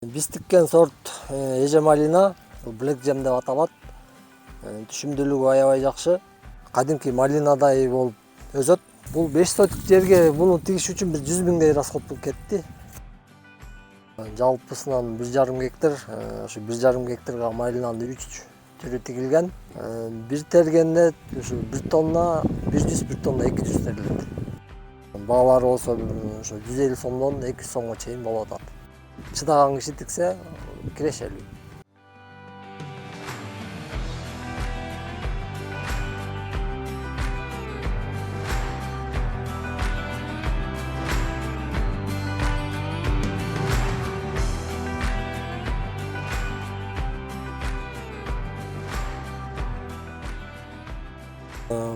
Биз тиккен сорт эже малина, Black Jam деп аталат. Түшүмдүүлүгү аябай жакшы. Кадимки малинадай болуп өсөт. Бул 5 сотик жерге муну тигиш үчүн бир 100 миңдей расход болуп кетти. Жалпысынан 1,5 гектар, ошо 1,5 гектарга малинанын 3 түрү тигилген. Бир тергенде ушу 1 тонна 100, 1 тонна 200 терилет. Баалары болсо ошо 150 сомдон 200 сомго чейин болуп атат. Чыдаган киши тиксе кирешелүү.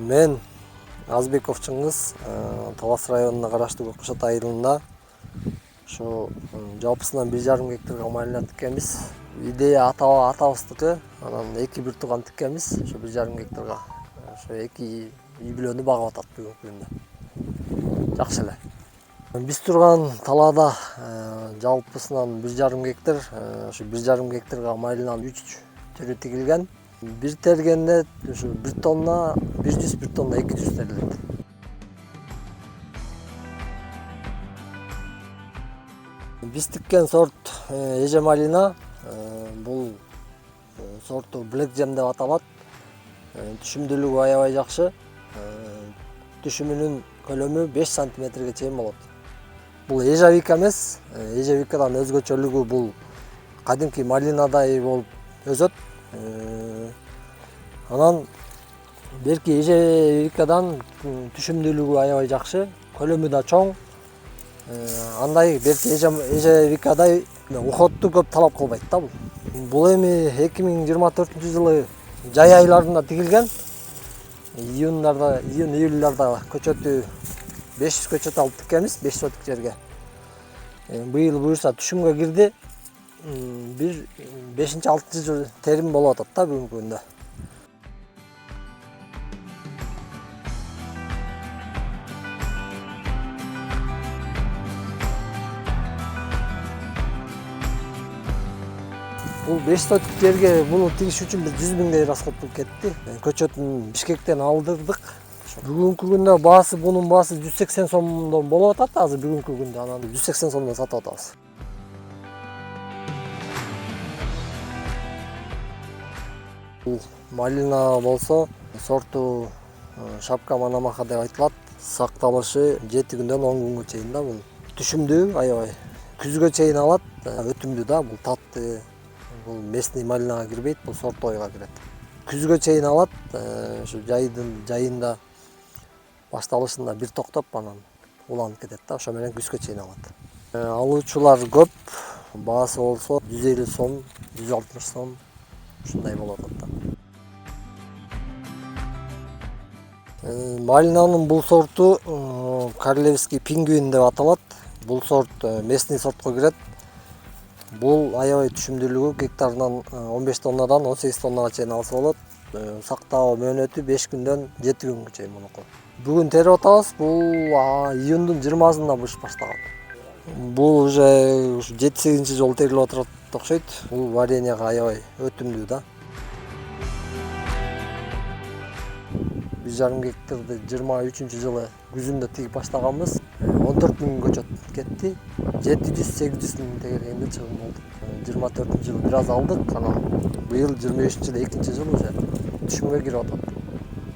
Мен Азбеков Чыңгыз, Талас районуна караштуу Көкшөт айылында ошо жалпысынан 1,5 гектарга малина тиккенбиз. Идея атабыздыкы, анан 2 тууган тиккенбиз ошо 1,5 гектарга. Ошо 2 үй бүлөнү багып атат бүгүнкү күндө. Жакшы эле. Биз турган талаада жалпысынан 1,5 гектар, ошо 1,5 гектарга малинанын 3 түрү тигилген. Бир тергенде ушу 1 тонна 100, 1 тонна 200 терилет. Биз тиккен сорт эже малина, бул сорту Black Jam деп аталат. Түшүмдүүлүгү аябай жакшы. Түшүмүнүн көлөмү 5 сантиметрге чейин болот. Бул ежевика эмес, ежевикадан өзгөчөлүгү бул кадимки малинадай болуп өсөт. Анан берки ежевикадан түшүмдүүлүгү аябай жакшы, көлөмү да чоң. Андай берки ежевикадай уходду көп талап кылбайт да бул. Бул эми 2024-жылы жай айларында тигилген. Июнь, июльдарда көчөтү 500 көчөт алып тиккенбиз 5 сотик жерге. Быйыл буюрса түшүмгө кирди. Бир 5-6 терим болуп атат да бүгүнкү күндө. Бул 5 сотик жерге муну тигиш үчүн бир 100 миңдей расход болуп кетти. Көчөтүн Бишкектен алдырдык. Бүгүнкү күндө мунун баасы 180 сомдон болуп атат азыр бүгүнкү күндө. Анан 180 сомдон сатып атабыз. Бул малина болсо сорту шапка манамаха деп айтылат. Сакталышы 7 күндөн 10 күнгө чейин да бул. Түшүмдүү аябай. Күзгө чейин алат. Өтүмдүү да бул татты. Бул местный малинага кирбейт, бул сортойго кирет. Күзгө чейин алат. Ушу жайында башталышында бир токтоп анан уланып кетет да, ошо менен күзгө чейин алат. Алуучулар көп. Баасы болсо 150 сом, 160 сом ушундай болуп атат да. Малинанын бул сорту Королевский пингвин деп аталат. Бул сорт местный сортко кирет. Бул аябай түшүмдүүлүгү гектарынан 15 тоннадан 18 тоннага чейин алса болот. Сактоо мөөнөтү 5 күндөн 7 күнгө чейин мунуку. Бүгүн терип атабыз. Бул июндун 20-сында быш баштаган. Бул уже 7-8 жолу терилип отурат окшойт. Бул вареньяга аябай өтүмдүү да. 1,5 гектарды 23-жылы күзүндө тигип баштаганбыз. 14 миң көчөт кетти. 700-800 миң тегергенде чыгым болду. 24-жылы бир аз алдык, анан быйыл 23-жылы 2-жыл уже түшүмгө кирип атат.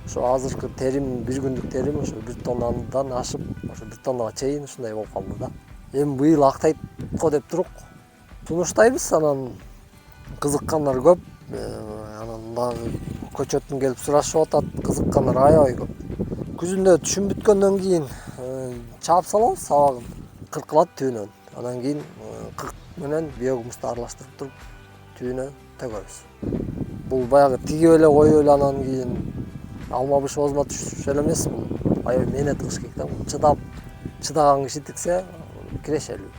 Ошо азыркы терим, бир күндүк терим ошо 1 тоннадан ашып, ошо 1 тоннага чейин ушундай болуп калды да. Эми быйыл актайт го деп турук. Сунуштайбыз, анан кызыккандар көп. Анан дагы көчөттүн келип сурашып атат, кызыккандар аябай көп. Күзүндө түшүм бүткөндөн кийин чаап салабыз сабагын, кыркылат түбүнөн. Анан кийин кырк менен биогумусту аралаштырып туруп түбүнө төгөбүз. Бул баягы тигип эле коюп эле анан кийин алма быш озма түшүш эле эмес, бул аябай мээнет кылыш керек да. Чыдаган киши тиксе кирешелүү.